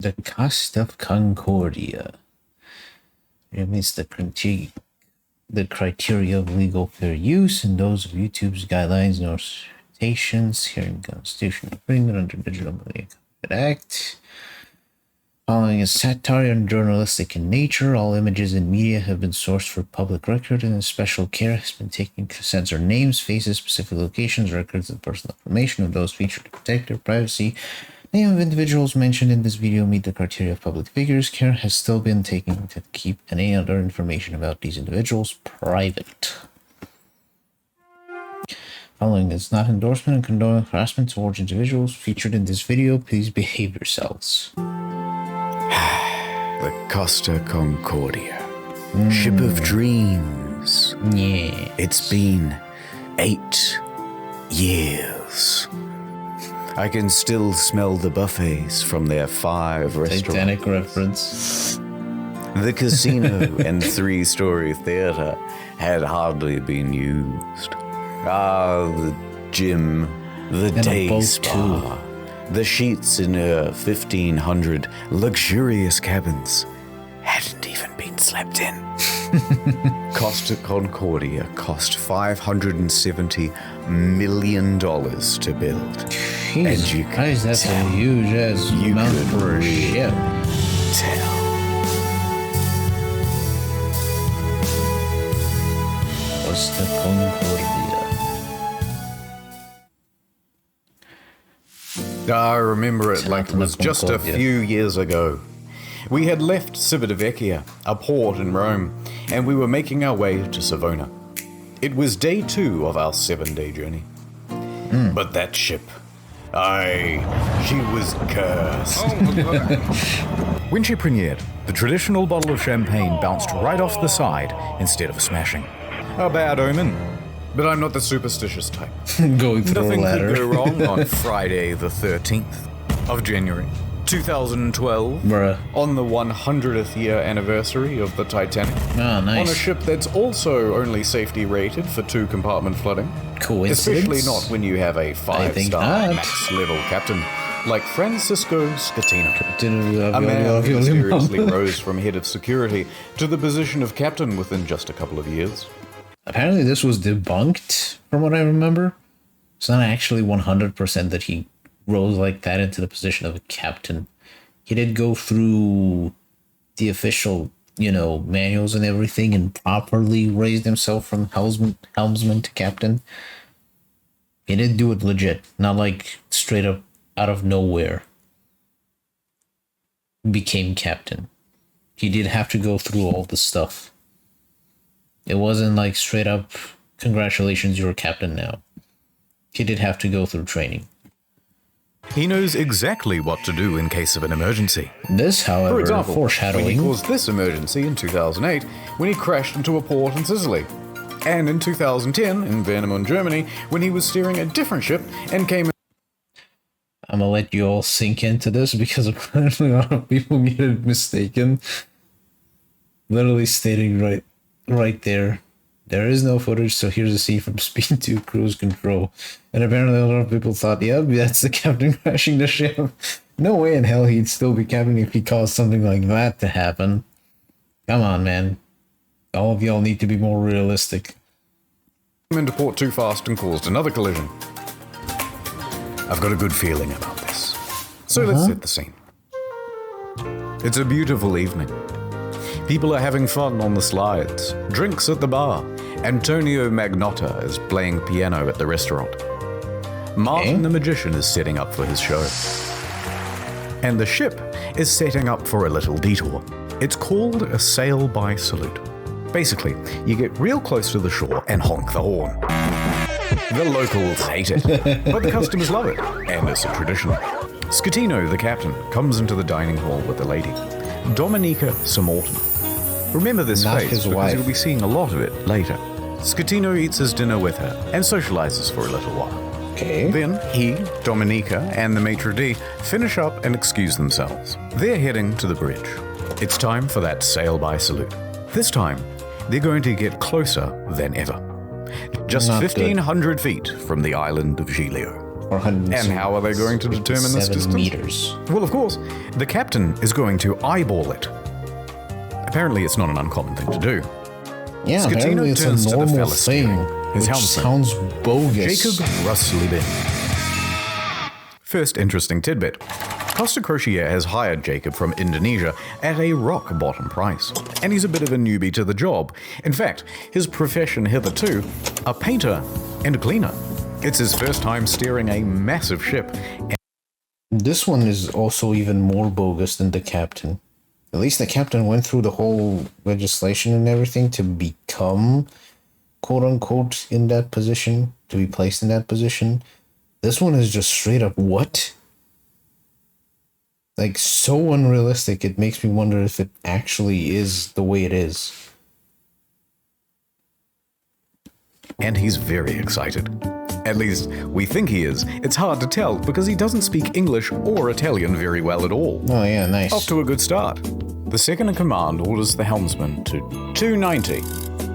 The Costa of Concordia remains the criteria of legal fair use and those of YouTube's guidelines and notations here in Constitutional Agreement under Digital Media Act. Following is satire and journalistic in nature. All images and media have been sourced for public record, and special care has been taken to censor names, faces, specific locations, records, and personal information of those featured to protect their privacy. Name of individuals mentioned in this video meet the criteria of public figures. Care has still been taken to keep any other information about these individuals private. Following is not endorsement and condoning harassment towards individuals featured in this video. Please behave yourselves. The Costa Concordia. Ship of dreams. Yeah. It's been 8 years. I can still smell the buffets from their 5 restaurants. Titanic reference. The casino and 3-story theater had hardly been used. The gym, the And day a boat spa, too. the sheets in her 1,500 luxurious cabins hadn't even been slept in. Costa Concordia cost $570 million to build. Jesus you Christ, that's a huge ass you amount could for a really ship. tell. Costa Concordia. I remember it like it was just a few years ago. We had left Civitavecchia, a port in Rome, and we were making our way to Savona. It was day 2 of our 7-day journey. But that ship, she was cursed. When she premiered, the traditional bottle of champagne bounced right off the side instead of smashing. A bad omen. But I'm not the superstitious type. Going through Nothing a ladder. could go wrong on Friday the 13th of January, 2012. Bruh. On the 100th year anniversary of the Titanic. Oh, nice. On a ship that's also only safety rated for 2-compartment flooding. Coincidence? Especially not when you have a think 5-star not. max level captain like Francisco Scatino. A A man who mysteriously rose from head of security to the position of captain within just a couple of years. Apparently this was debunked from what I remember. It's not actually 100% that he rose like that into the position of a captain. He did go through the official, manuals and everything and properly raised himself from helmsman to captain. He did do it legit, not like straight up out of nowhere became captain. He did have to go through all the stuff. It wasn't like straight up, congratulations, you're a captain now. He did have to go through training. He knows exactly what to do in case of an emergency. This, however, For example, foreshadowing. when he caused this emergency in 2008 when he crashed into a port in Sicily. And in 2010 in Warnemünde, Germany, when he was steering a different ship and came I'm gonna let you all sink into this because apparently a lot of people get it mistaken. Literally stating right there. There is no footage, so here's a scene from Speed 2 Cruise Control. And apparently a lot of people thought, yep, that's the captain crashing the ship. No way in hell he'd still be captain if he caused something like that to happen. Come on, man. All of y'all need to be more realistic. into port too fast and caused another collision. I've got a good feeling about this. So let's set the scene. It's a beautiful evening. People are having fun on the slides, drinks at the bar. Antonio Magnotta is playing piano at the restaurant. Martin the magician is setting up for his show. And the ship is setting up for a little detour. It's called a sail-by salute. Basically, you get real close to the shore and honk the horn. The locals hate it, but the customers love it, and it's a tradition. Scatino, the captain, comes into the dining hall with the lady, Dominica Samorton. Remember this Not face his because wife. you'll be seeing a lot of it later. Scatino eats his dinner with her and socializes for a little while. Okay. Then he, Dominica, and the maitre d' finish up and excuse themselves. They're heading to the bridge. It's time for that sail-by salute. This time, they're going to get closer than ever. Just Not 1,500 feet from the island of Giglio. And how are they going to determine this distance? meters. Well, of course, the captain is going to eyeball it. Apparently, it's not an uncommon thing to do. Yeah, Scatino apparently it's a turns to the normal fella thing, steering. His which helmsman, sounds bogus. Jacob Russleben. First interesting tidbit. Costa Crociere has hired Jacob from Indonesia at a rock-bottom price, and he's a bit of a newbie to the job. In fact, his profession hitherto, a painter and a cleaner. It's his first time steering a massive ship. This one is also even more bogus than the captain. At least the captain went through the whole legislation and everything to become, quote-unquote, in that position, to be placed in that position. This one is just straight up, what? Like, so unrealistic, it makes me wonder if it actually is the way it is. And he's very excited. At least, we think he is. It's hard to tell because he doesn't speak English or Italian very well at all. Oh yeah, nice. Off to a good start. The second in command orders the helmsman to 290.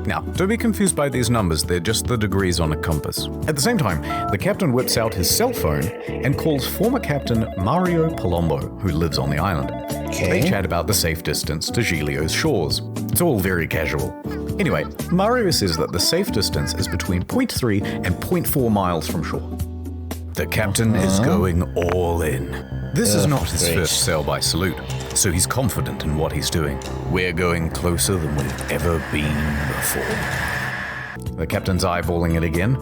Now, don't be confused by these numbers, they're just the degrees on a compass. At the same time, the captain whips out his cell phone and calls former captain Mario Palombo, who lives on the island. Okay. They chat about the safe distance to Giglio's shores. It's all very casual. Anyway, Mario says that the safe distance is between 0.3 and 0.4 miles from shore. The captain is going all in. This is not his great. first sail-by salute, so he's confident in what he's doing. We're going closer than we've ever been before. The captain's eyeballing it again.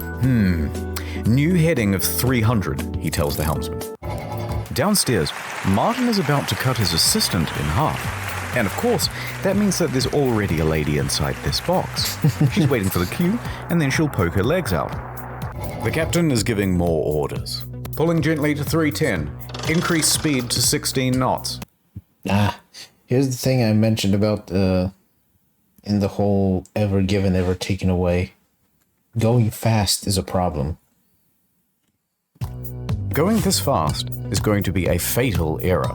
New heading of 300, he tells the helmsman. Downstairs, Martin is about to cut his assistant in half. And of course, that means that there's already a lady inside this box. She's waiting for the cue, and then she'll poke her legs out. The captain is giving more orders. Pulling gently to 310. Increase speed to 16 knots. Here's the thing I mentioned about in the whole ever given, ever taken away. Going fast is a problem. Going this fast is going to be a fatal error.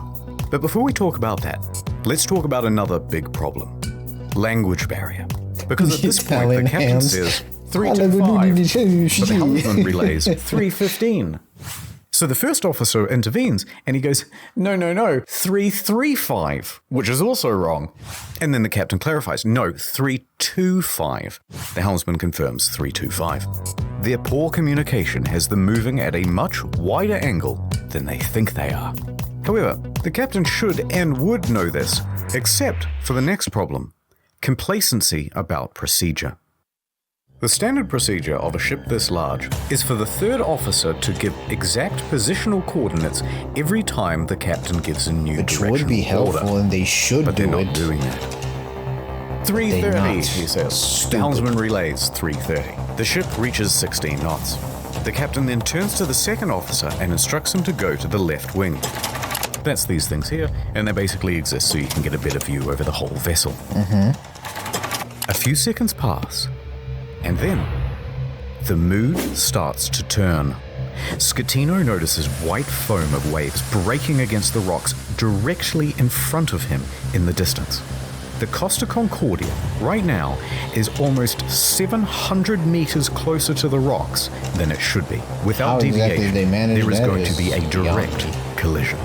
But before we talk about that, let's talk about another big problem. Language barrier. Because at this point, the captain says 325, but the helmsman relays 315. So the first officer intervenes, and he goes, no, 335, which is also wrong. And then the captain clarifies, no, 325. The helmsman confirms 325. Their poor communication has them moving at a much wider angle than they think they are. However, the captain should and would know this, except for the next problem, complacency about procedure. The standard procedure of a ship this large is for the third officer to give exact positional coordinates every time the captain gives a new Which directional would be helpful, order. and they should But do they're not it. doing that. 330, he says. Stupid. The helmsman relays 330. The ship reaches 16 knots. The captain then turns to the second officer and instructs him to go to the left wing. That's these things here, and they basically exist so you can get a better view over the whole vessel. A few seconds pass, and then the mood starts to turn. Scatino notices white foam of waves breaking against the rocks directly in front of him in the distance. The Costa Concordia right now is almost 700 meters closer to the rocks than it should be. Without How exactly deviation, they manage there is that going to is be a direct beyond me. collision.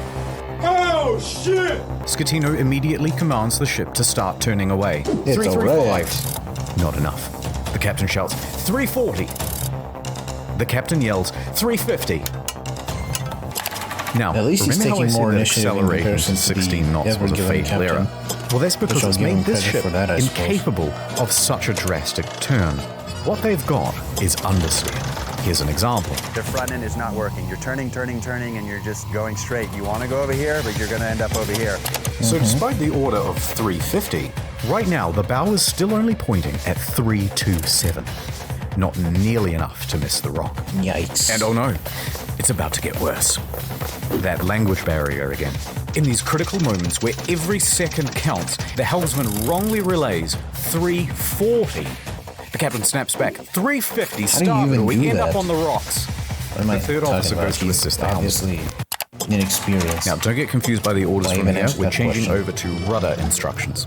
Oh, shit! Scatino immediately commands the ship to start turning away. It's 335. Not enough. The captain shouts, 340. The captain yells, 350. Now, At least he's remember how I taking said more that initiative in accelerating comparison to to the 16 knots was a ever-given fatal error? captain. Well, that's because I'll it's give him made this credit ship for that, I suppose. incapable of such a drastic turn. What they've got is understeer. Here's an example. The front end is not working. You're turning, and you're just going straight. You want to go over here, but you're going to end up over here. So despite the order of 350, right now the bow is still only pointing at 327. Not nearly enough to miss the rock. Yikes. And oh no, it's about to get worse. That language barrier again. In these critical moments where every second counts, the helmsman wrongly relays 340. The captain snaps back, 350 How do you starboard, even we do end that? up on the rocks. What am I The third talking officer about? goes to He's assist the helmsman. obviously inexperienced. Now, don't get confused by the orders Why from even here. ask We're that changing question? over to rudder instructions.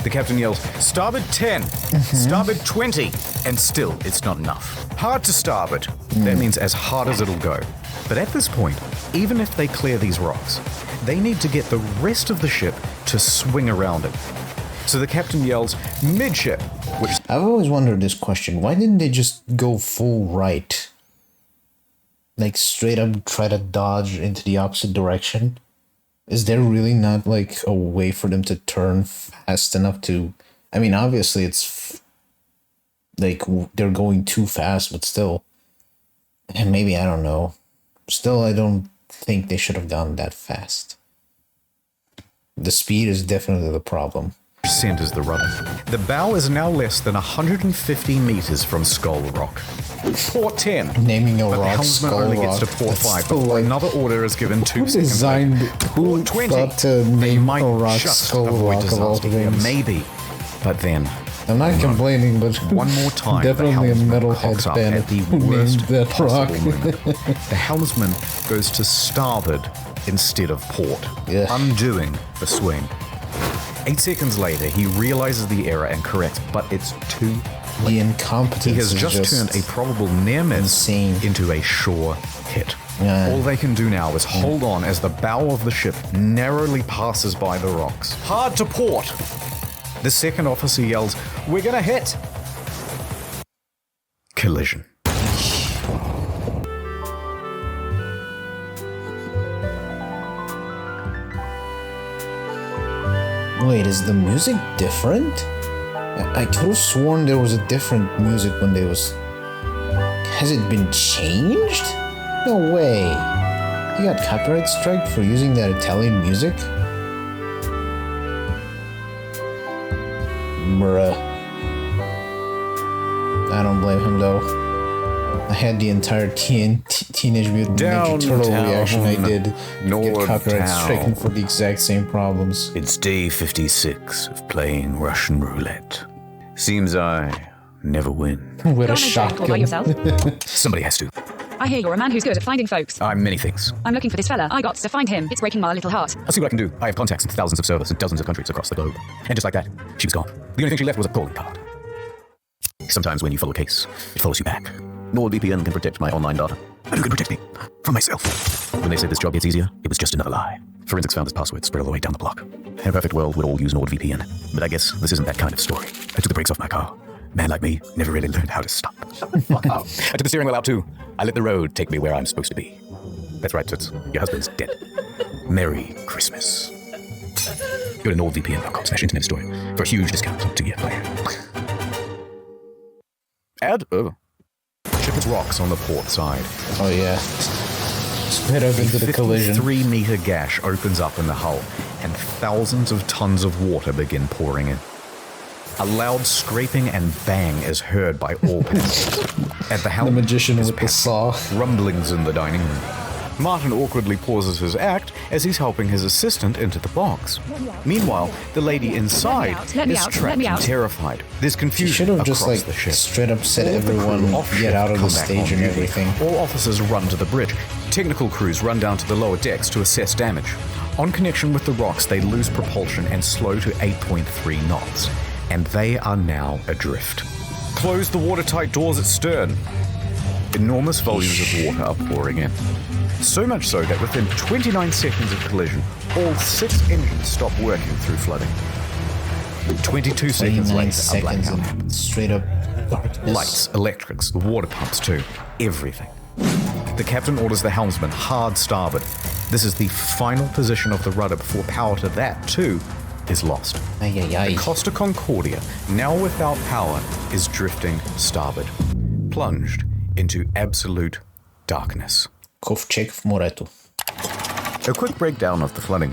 The captain yells, starboard 10, starboard 20, and still it's not enough. Hard to starboard. That means as hard as it'll go. But at this point, even if they clear these rocks, they need to get the rest of the ship to swing around it. So the captain yells, midship, which... I've always wondered this question. Why didn't they just go full right? Like straight up try to dodge into the opposite direction? Is there really not like a way for them to turn fast enough to... I mean, obviously it's like they're going too fast, but still. And maybe, I don't know. Still, I don't think they should have gone that fast. The speed is definitely the problem. Centers the rudder. The bow is now less than 150 meters from Skull Rock. Port 10. Naming a But the rock helmsman Skull only Rock. gets to port That's 5 so, before like, another order is given 2 who seconds designed, later. who Port 20. thought to They name might a rock just Skull avoid Rock of all disaster here. things? Maybe. But then, I'm not complaining, but one more time, definitely a the helmsman metalhead cocks up fan at the who named worst that rock. possible moment. The helmsman goes to starboard instead of port, Yeah. undoing the swing. 8 seconds later, he realizes the error and corrects, but it's too The incompetence He has is just turned a probable near miss insane. into a sure hit. Yeah. All they can do now is hold on as the bow of the ship narrowly passes by the rocks. Hard to port! The second officer yells, "We're gonna hit!" Collision. Wait, is the music different? I could have sworn there was a different music when they was... Has it been changed? No way. You got copyright strike for using that Italian music? Bruh. I don't blame him though. I had the entire Teenage Mutant Ninja Turtle Downtown, reaction I did get North copyright Town. stricken for the exact same problems. It's day 56 of playing Russian roulette. Seems I never win. With a Can't make that call by shotgun. yourself. Somebody has to. I hear you're a man who's good at finding folks. I'm many things. I'm looking for this fella. I got to find him. It's breaking my little heart. I'll see what I can do. I have contacts in thousands of servers in dozens of countries across the globe. And just like that, she was gone. The only thing she left was a calling card. Sometimes when you follow a case, it follows you back. NordVPN can protect my online data. And who can protect me? From myself. When they said this job gets easier, it was just another lie. Forensics found this password spread all the way down the block. In a perfect world, we'd all use NordVPN. But I guess this isn't that kind of story. I took the brakes off my car. Man like me never really learned how to stop. Fuck up. I took the steering wheel out too. I let the road take me where I'm supposed to be. That's right, Toots. Your husband's dead. Merry Christmas. Go to nordvpn.com/InternetHistorian for a huge discount to get plan. Add ship its rocks on the port side. Oh yeah. Spit up into the collision. 3-meter gash opens up in the hull, and thousands of tons of water begin pouring in. A loud scraping and bang is heard by all passengers. At the helm, The magician is with the Pat. saw. Rumblings in the dining room. Martin awkwardly pauses his act as he's helping his assistant into the box. Meanwhile, the lady inside Let me is out, let trapped me and out. terrified. There's You confusion should have across just like the ship. straight up said All the crew everyone off get shift out of the come back stage on and duty. everything. All officers run to the bridge. Technical crews run down to the lower decks to assess damage. On connection with the rocks, they lose propulsion and slow to 8.3 knots. And they are now adrift. Close the watertight doors at stern. Enormous volumes of water are pouring in. So much so that within 29 seconds of collision, all 6 engines stop working through flooding. 22 seconds 29 later, a seconds blackout happens. and straight up darkness. Lights, electrics, the water pumps too. Everything. The captain orders the helmsman hard starboard. This is the final position of the rudder before power to that too is lost. Ay, ay, ay. Costa Concordia, now without power, is drifting starboard, plunged into absolute darkness. Kovčeg v Moretu. A quick breakdown of the flooding.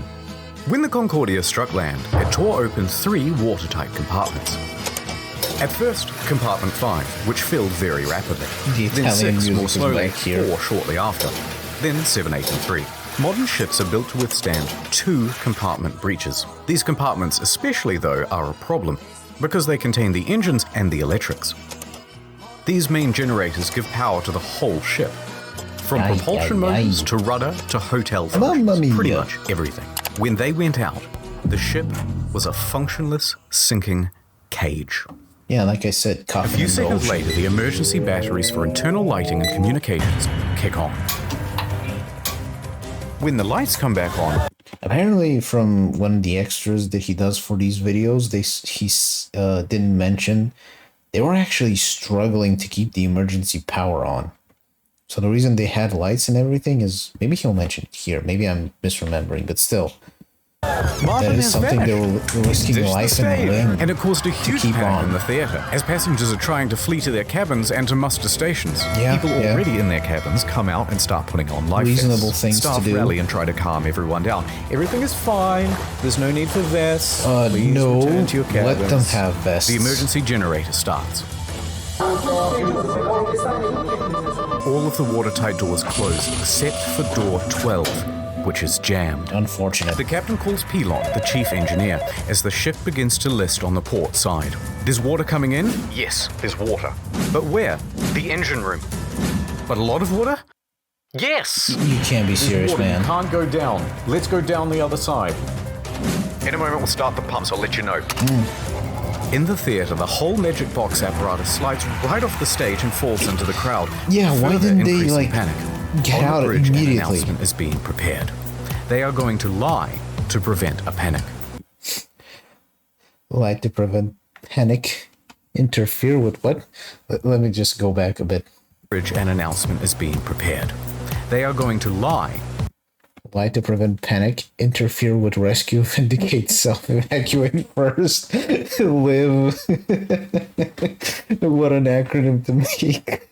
When the Concordia struck land, it tore open 3 watertight compartments. At first, compartment 5, which filled very rapidly. The Then Italian 6 music more is slowly, back here. 4 shortly after. Then 7, 8, and 3. Modern ships are built to withstand 2 compartment breaches. These compartments especially, though, are a problem because they contain the engines and the electrics. These main generators give power to the whole ship. From Ay, propulsion ay, ay. motors to rudder to hotel Mamma functions, mia. pretty much everything. When they went out, the ship was a functionless, sinking cage. Yeah, like I said, A coffin few in the seconds ocean. later, the emergency batteries for internal lighting and communications kick on. When the lights come back on, Apparently, from one of the extras that he does for these videos, he didn't mention they were actually struggling to keep the emergency power on. So the reason they had lights and everything is, maybe he'll mention it here. Maybe I'm misremembering, but still, that is something they were risking ditched the life and stage, limb. and it caused a huge keep panic on. in the theatre as passengers are trying to flee to their cabins and to muster stations. Yeah, People yeah. already in their cabins come out and start putting on life Reasonable vests. things to Staff do. rally and try to calm everyone down. Everything is fine. There's no need for vests. Please No, return to your cabins. let them have vests. The emergency generator starts. All of the watertight doors close except for door 12, which is jammed. Unfortunate. The captain calls Pilon, the chief engineer, as the ship begins to list on the port side. There's water coming in? Yes, there's water. But where? The engine room. But a lot of water? Yes! You can't be serious, Water, man. You can't go down. Let's go down the other side. In a moment, we'll start the pumps. I'll let you know. In the theatre, the whole magic box apparatus slides right off the stage and falls into the crowd. Yeah, why further didn't they, increasing like, panic. get On the out bridge, immediately? An announcement is being prepared. They are going to lie to prevent a panic. Like to prevent panic. Interfere with what? Let me just go back a bit. Bridge, an announcement is being prepared. They are going to lie. Lie to prevent panic. Interfere with rescue. Vindicate self. Evacuate first. Live. What an acronym to make.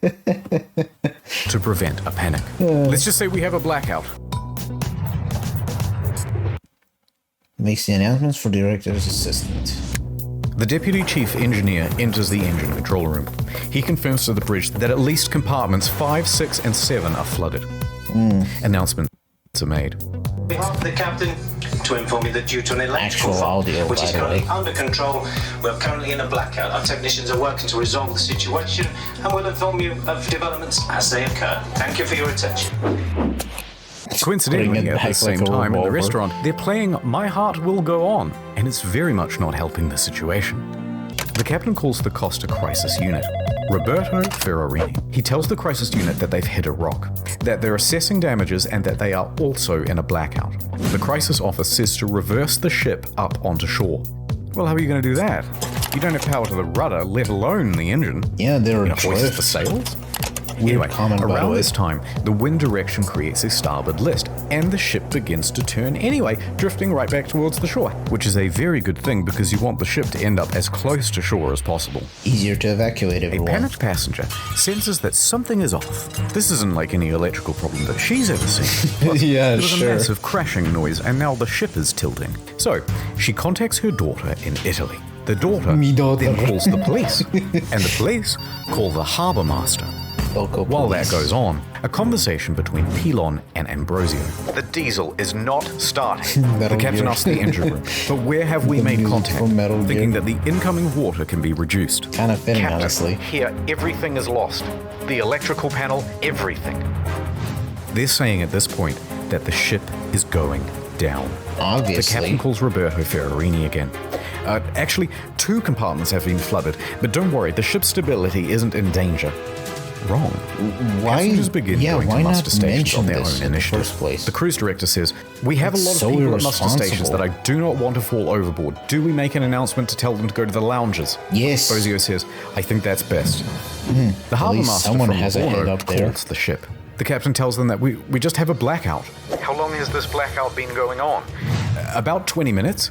To prevent a panic. Let's just say we have a blackout. Makes the announcements for director's assistant. The deputy chief engineer enters the engine control room. He confirms to the bridge that at least compartments 5, 6, and 7 are flooded. Announcements are made. On behalf of the captain, to inform you that due to an electrical Actual fault, audio, which is by the currently way. under control, we're currently in a blackout. Our technicians are working to resolve the situation and will inform you of developments as they occur. Thank you for your attention. Coincidentally, Putting it at the back same like a time in the revolver. restaurant, they're playing My Heart Will Go On, and it's very much not helping the situation. The captain calls the Costa crisis unit. Roberto Ferrarini. He tells the crisis unit that they've hit a rock, that they're assessing damages, and that they are also in a blackout. The crisis office says to reverse the ship up onto shore. Well, how are you going to do that? You don't have power to the rudder, let alone the engine. Yeah, they're You know, hoist adrift. the sails? Weird Anyway, comment, by the around way. this time, the wind direction creates a starboard list, and the ship begins to turn anyway, drifting right back towards the shore, which is a very good thing because you want the ship to end up as close to shore as possible. Easier to evacuate A everyone. panicked passenger senses that something is off. This isn't like any electrical problem that she's ever seen. Plus, Yeah, there was sure. a massive crashing noise, and now the ship is tilting. So, she contacts her daughter in Italy. The daughter Mi daughter. then calls the police, and the police call the harbour master. Local While that police. goes on, a conversation between Pilon and Ambrosio. The diesel is not starting. The Metal captain Gear. asks the engine room, but where have we The made music contact? from Metal Thinking Gear. that the incoming water can be reduced. Kind of fitting, Captain, honestly. here everything is lost. The electrical panel, everything. They're saying at this point that the ship is going down. The Obviously. captain calls Roberto Ferrarini again. Actually, 2 compartments have been flooded, but don't worry, the ship's stability isn't in danger. Wrong. Why? Passengers begin Yeah, going why to not muster stations mention on their this own in the initiative. first place? The cruise director says, "We have a lot of So people at muster stations irresponsible. that I do not want to fall overboard. Do we make an announcement to tell them to go to the lounges?" Yes. Bozio says, "I think that's best." The harbour least master someone from has a Livorno head up there. calls the ship. The captain tells them that we just have a blackout. How long has this blackout been going on? About 20 minutes.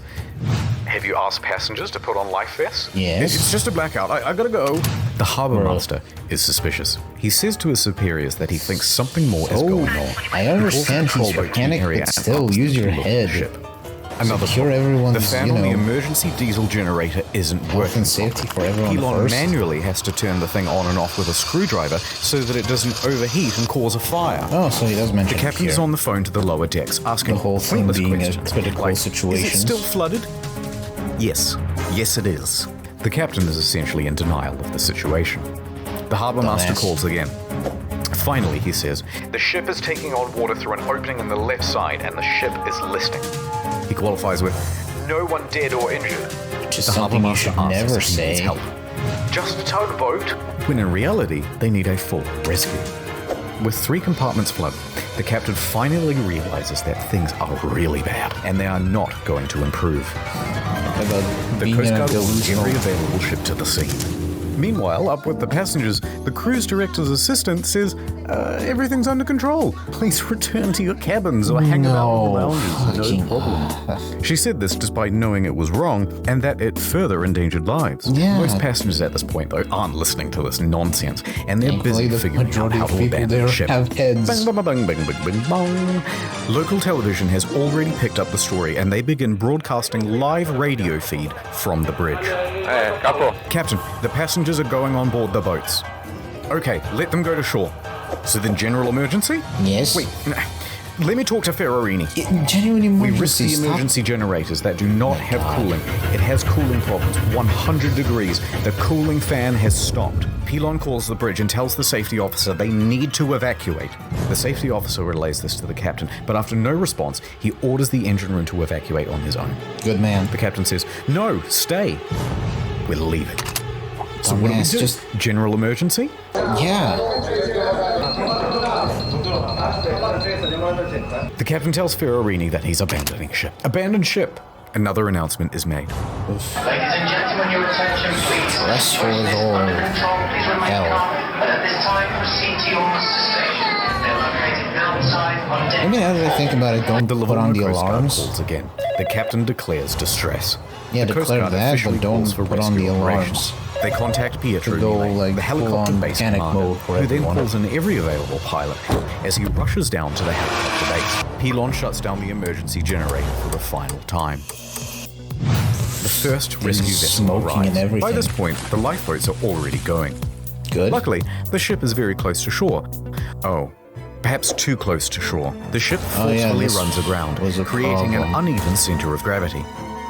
Have you asked passengers to put on life vests? Yes. It's just a blackout. I gotta go. The harbour Bro. master is suspicious. He says to his superiors that he thinks something more is Oh, going on. I understand Control he's boat to the panicked, area but and still, ups use the your tool of the head. ship. Another Secure problem. everyone's, The fan you on the know, emergency diesel generator isn't health working. and safety for everyone Elon first. manually has to turn the thing on and off with a screwdriver so that it doesn't overheat and cause a fire. Oh, so he does The mention it captain is here. on the phone to the lower decks, asking The whole thing pointless being a questions, critical like, situation. Is it still flooded? Yes. Yes, it is. The captain is essentially in denial of the situation. The harbour master Dumbass. calls again. Finally, he says, "The ship is taking on water through an opening in the left side, and the ship is listing." He qualifies with, no one dead or injured. Which is The something you harbour should master never asks if he needs say. help. Just a tugboat? When in reality, they need a full rescue. With 3 compartments flooded, the captain finally realizes that things are really bad, and they are not going to improve. About The being Coast in a Guard orders delusional... every available ship to the sea. Meanwhile, up with the passengers, the cruise director's assistant says, everything's under control. Please return to your cabins or hang about in the lounges. fucking- No problem. She said this despite knowing it was wrong and that it further endangered lives. Yeah. Most passengers at this point, though, aren't listening to this nonsense, and they're Thankfully, busy the figuring out majority how of to people abandon there the ship. have heads. Bang, bang, bang, bang, bang, bang, bang. Local television has already picked up the story, and they begin broadcasting live radio feed from the bridge. Captain, the passengers are going on board the boats. Okay, let them go to shore. So then general emergency? Yes. Wait, let me talk to Ferrarini. Genuine We risk emergency. the emergency generators that do not have cooling. It has cooling problems, 100 degrees. The cooling fan has stopped. Pilon calls the bridge and tells the safety officer they need to evacuate. The safety officer relays this to the captain, but after no response, he orders the engine room to evacuate on his own. Good man. The captain says, "No, stay. We're leaving." So what do we Dumbass, do? just- General emergency? Yeah. The captain tells Ferrarini that he's abandoning ship. Abandon ship! Another announcement is made. Ladies and gentlemen, your attention, please. Threshold Please or under control, please remain hell. calm, but at this time proceed to your muster station. They're located outside on deck. Maybe now that I think about it, don't put on the Coast Guard alarms. calls again. The captain declares distress. Yeah, the Coast declare Guard that, officially but don't calls for put on rescue the operations. alarms. They contact Pietro To go, Nile, like, the helicopter full-on base panic commander, mode for who then everyone. calls in every available pilot as he rushes down to the helicopter base. Pilon shuts down the emergency generator for the final time. The first rescue vessel smoking arrives. and everything. By this point, the lifeboats are already going. Good. Luckily, the ship is very close to shore. Oh, perhaps too close to shore. The ship Oh, yeah, forcefully this runs aground, was a creating an problem. uneven center of gravity.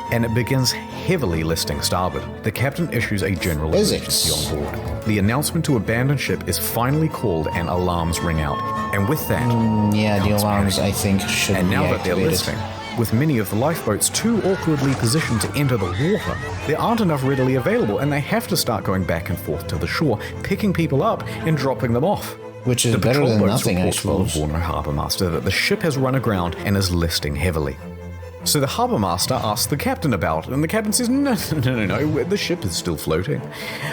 And it begins heavily listing starboard. The captain issues a general Physics. emergency on board. The announcement to abandon ship is finally called and alarms ring out. And with that, Yeah, the comes alarms, panic. I think, should And be now that they're activated. listing, with many of the lifeboats too awkwardly positioned to enter the water, there aren't enough readily available, and they have to start going back and forth to the shore, picking people up and dropping them off. Which is The better patrol than boats nothing, I report to the suppose. Livorno harbour master that the ship has run aground and is listing heavily. So the harbour master asks the captain about it, and the captain says, no, the ship is still floating.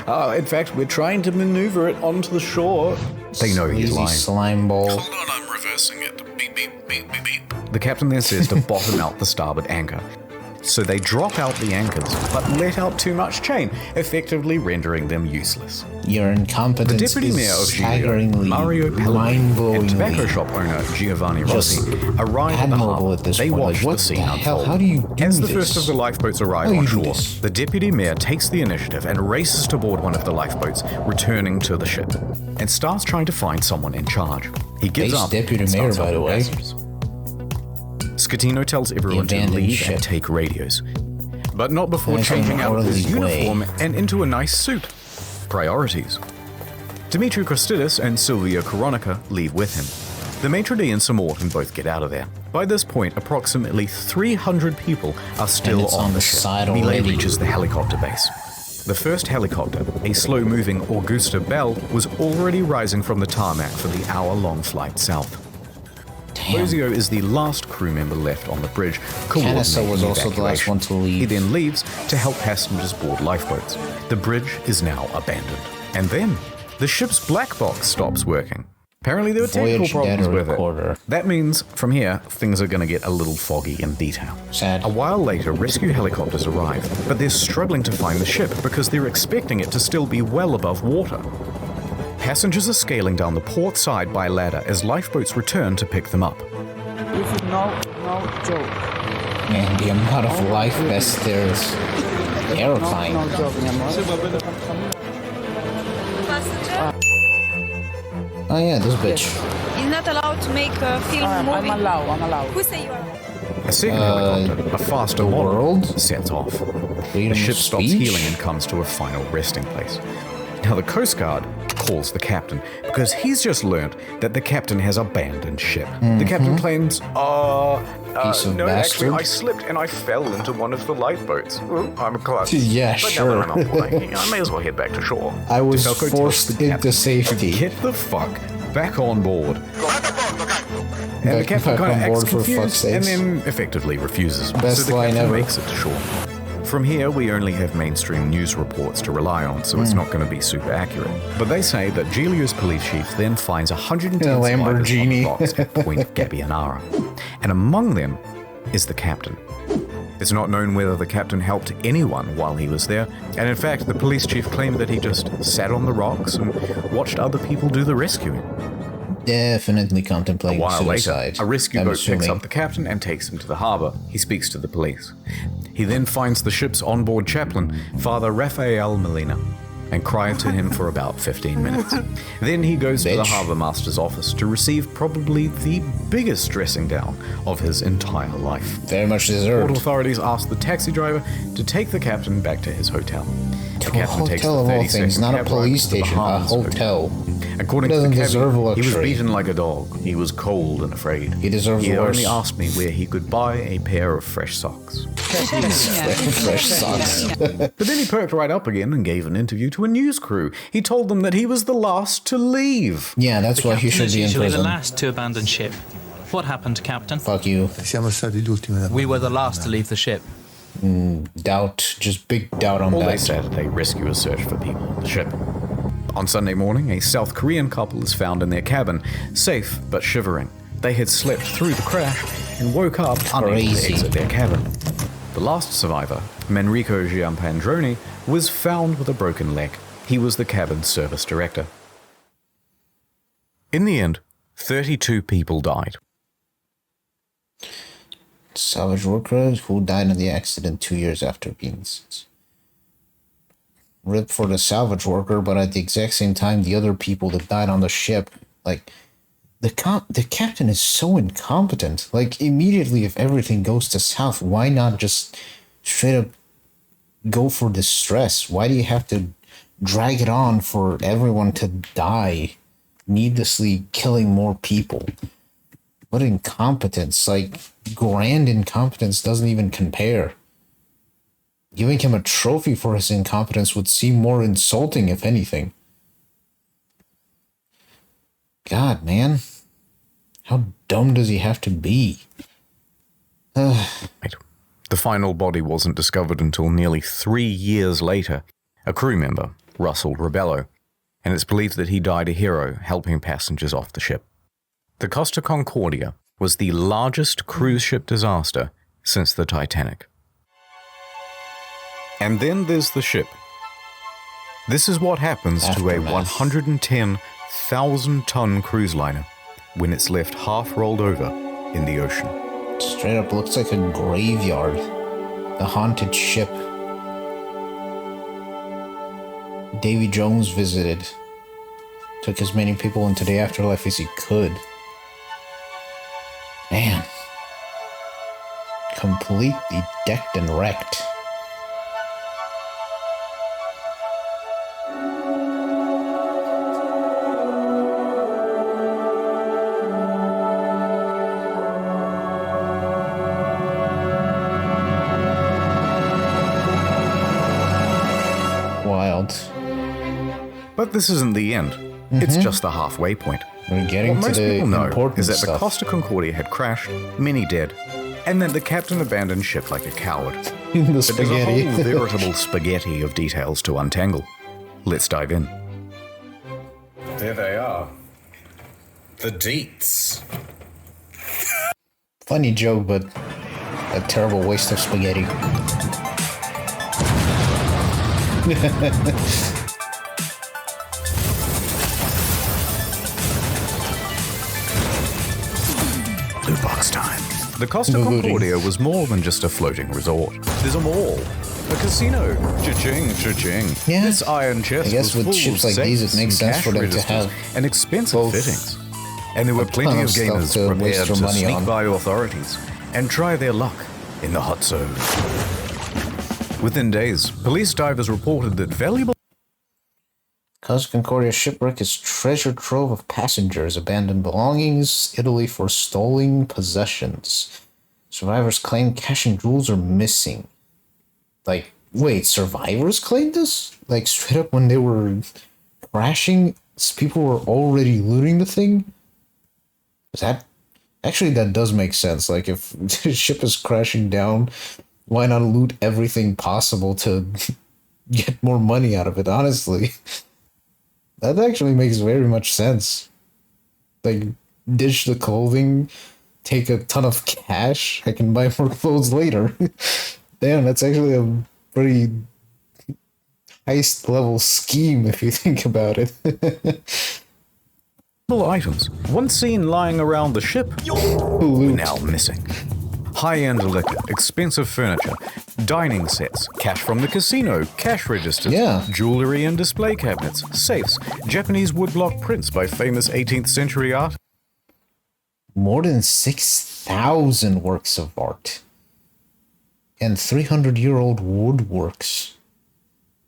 In fact, we're trying to maneuver it onto the shore. They know he's Sleazy lying. slime ball. Hold on, I'm reversing it. Beep, beep, beep, beep, beep. The captain then says to bottom out the starboard anchor. So they drop out the anchors, but let out too much chain, effectively rendering them useless. Your incompetence The deputy is mayor of Giglio, staggeringly, Mario Pellegrini, and tobacco mind-blowingly shop owner Giovanni just Rossi arrive at the admirable harbour. at this They point. watch Like, the what scene the hell? unfold. How do you do As the this? first of the lifeboats arrive How do on you do shore, this? the deputy mayor takes the initiative and races to board one of the lifeboats, returning to the ship, and starts trying to find someone in charge. He gives Base up. deputy and mayor, starts by the helping way. passengers. Scatino tells everyone to abandoned leave ship. and take radios, but not before Nice changing and out of his orderly way. uniform and into a nice suit. Priorities. Dimitri Kostidis and Silvia Koronica leave with him. The maitre d' and Sir Morton both get out of there. By this point, approximately 300 people are still it's on the the ship. side Millet already. reaches the helicopter base. The first helicopter, a slow-moving Augusta Bell, was already rising from the tarmac for the hour-long flight south. Damn. Bozio is the last crew member left on the bridge, Canessa coordinating was the also the last evacuation. one to leave. He then leaves to help passengers board lifeboats. The bridge is now abandoned. And then, the ship's black box stops working. Apparently there were technical Voyage problems data with recorder. it. That means, from here, things are going to get a little foggy in detail. Sad. A while later, rescue helicopters arrive, but they're struggling to find the ship because they're expecting it to still be well above water. Passengers are scaling down the port side by ladder as lifeboats return to pick them up. This is no joke. Man, the amount of life vests there is terrifying. No joke, mi amor. Oh yeah, this bitch. He's not allowed to make a film I'm movie. allowed. Who say you are? A second helicopter, a faster the model, world? sets off. Freedom The ship of stops speech? healing and comes to a final resting place. Now, the Coast Guard calls the captain because he's just learned that the captain has abandoned ship. The captain claims, Piece of no, bastard. actually, I slipped and I fell into one of the lifeboats. Well, I'm a clerk. Yeah, But sure. now that I'm on board, I may as well head back to shore. I was DeFalco tells forced the captain into safety. to get the fuck back on board. And the Back captain kind of on acts board, for confused fuck's and sakes. then effectively refuses. Best so the line captain ever. makes it to shore. From here, we only have mainstream news reports to rely on, so it's not going to be super accurate. But they say that Giglio's police chief then finds 110 In a survivors on Lamborghini. the rocks at Point Gabbianara. And among them is the captain. It's not known whether the captain helped anyone while he was there, and in fact, the police chief claimed that he just sat on the rocks and watched other people do the rescuing. Definitely A contemplating while suicide. later, a rescue I'm boat picks assuming. up the captain and takes him to the harbour. He speaks to the police. He then finds the ship's onboard chaplain, Father Rafael Molina, and cries to him for about 15 minutes. Then he goes to the Bitch. harbour master's office to receive probably the biggest dressing down of his entire life. Very much Port deserved. authorities ask the taxi driver to take the captain back to his hotel. The To a captain takes the hotel of all 30-second things, not a cab ride police to the station, a Bahamas hotel. According He to the doesn't deserve cabbie, he was luxury. beaten like a dog. He was cold and afraid. He deserves He worse. only asked me where he could buy a pair of fresh socks. Fresh socks. But then he perked right up again and gave an interview to a news crew. He told them that he was the last to leave. Yeah, that's why he should is be in usually the prison. last to abandon ship. What happened, Captain? Fuck you. We were the last to leave the ship. Doubt. Just big doubt on All day that. Saturday, rescuers search for people on the ship. On Sunday morning, a South Korean couple is found in their cabin, safe but shivering. They had slept through the crash and woke up unable to Crazy. exit their cabin. The last survivor, Manrico Giampandroni, was found with a broken leg. He was the cabin's service director. In the end, 32 people died. Salvage worker who died in the accident 2 years after being since. Rip for the salvage worker, but at the exact same time, the other people that died on the ship, like, the captain is so incompetent. Like, immediately, if everything goes to south, why not just straight up go for distress? Why do you have to drag it on for everyone to die, needlessly killing more people? What incompetence, like, grand incompetence doesn't even compare. Giving him a trophy for his incompetence would seem more insulting, if anything. God, man. How dumb does he have to be? The final body wasn't discovered until nearly 3 years later. A crew member, Russell Rebello, and it's believed that he died a hero helping passengers off the ship. The Costa Concordia was the largest cruise ship disaster since the Titanic. And then there's the ship. This is what happens to a Aftermath. 110,000-ton cruise liner when it's left half rolled over in the ocean. Straight up looks like a graveyard. The haunted ship. Davy Jones visited. Took as many people into the afterlife as he could. Man. Completely decked and wrecked. Wild. But this isn't the end. It's just the halfway point. We're getting What to most the people know important is that the stuff. Costa Concordia had crashed, many dead, and that the captain abandoned ship like a coward. In the But there's a spaghetti. whole veritable spaghetti of details to untangle. Let's dive in. There they are. The deets. Funny joke, but a terrible waste of spaghetti. Blue box time. The Costa Booty. Concordia was more than just a floating resort. There's a mall, a casino, cha-ching, cha-ching. Yeah. This iron chest I guess was with full ships of like these, it safes makes and sense cash for them to registers have and expensive both fittings. And there were a plenty ton of of stuff gamers to prepared waste to their money sneak on. by authorities and try their luck in the hot zone. Within days, police divers reported that valuable Costa Concordia shipwreck is treasure trove of passengers, abandoned belongings, Italy for stolen possessions. Survivors claim cash and jewels are missing. Like, wait, survivors claimed this? Like, straight up when they were crashing, people were already looting the thing? Is that... Actually, that does make sense. Like, if the ship is crashing down, why not loot everything possible to get more money out of it, honestly? That actually makes very much sense. Like, ditch the clothing, take a ton of cash, I can buy more clothes later. Damn, that's actually a pretty heist-level scheme if you think about it. Items, once seen lying around the ship, now missing. High-end liquor, expensive furniture, dining sets, cash from the casino, cash registers, jewelry and display cabinets, safes, Japanese woodblock prints by famous 18th century art. More than 6,000 works of art. And 300-year-old woodworks.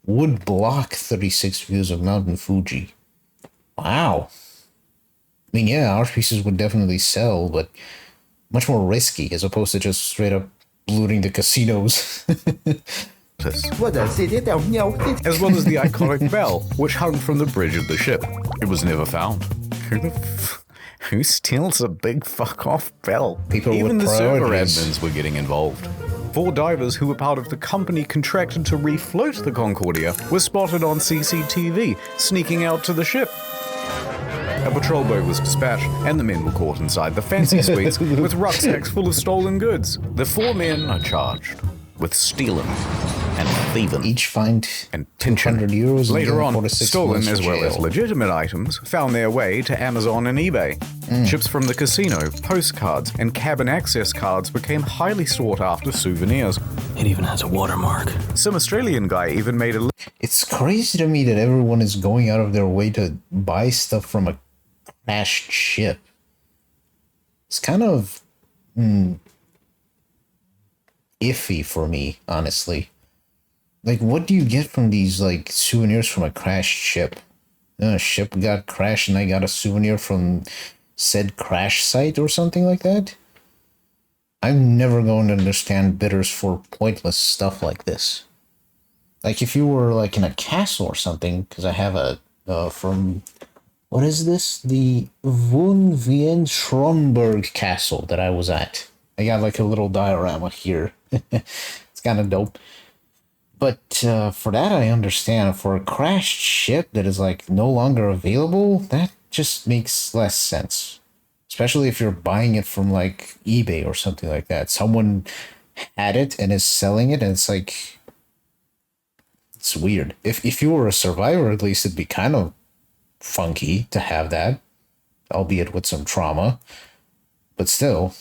Wood block 36 views of Mountain Fuji. Wow. I mean, yeah, art pieces would definitely sell, but much more risky as opposed to just straight up looting the casinos. As well as the iconic bell, which hung from the bridge of the ship. It was never found. Who steals a big fuck-off bell? Even the server admins were getting involved. 4 divers who were part of the company contracted to refloat the Concordia were spotted on CCTV, sneaking out to the ship. A patrol boat was dispatched, and the men were caught inside the fancy suites with rucksacks full of stolen goods. The 4 men are charged with stealing and thieving. Each fined and 200 euros. Later on, stolen as well as legitimate items found their way to Amazon and eBay. Ships from the casino, postcards, and cabin access cards became highly sought after souvenirs. It even has a watermark. Some Australian guy even made a... It's crazy to me that everyone is going out of their way to buy stuff from a crashed ship. It's kind of iffy for me, honestly. Like, what do you get from these, like, souvenirs from a crashed ship? A ship got crashed and I got a souvenir from said crash site or something like that? I'm never going to understand bidders for pointless stuff like this. Like, if you were, like, in a castle or something, because I have a, from... What is this? The Wien Schronberg Castle that I was at. I got like a little diorama here. It's kind of dope. But for that I understand. For a crashed ship that is like no longer available, that just makes less sense. Especially if you're buying it from like eBay or something like that. Someone had it and is selling it and it's like... It's weird. If you were a survivor, at least it'd be kind of funky to have that, albeit with some trauma, but still,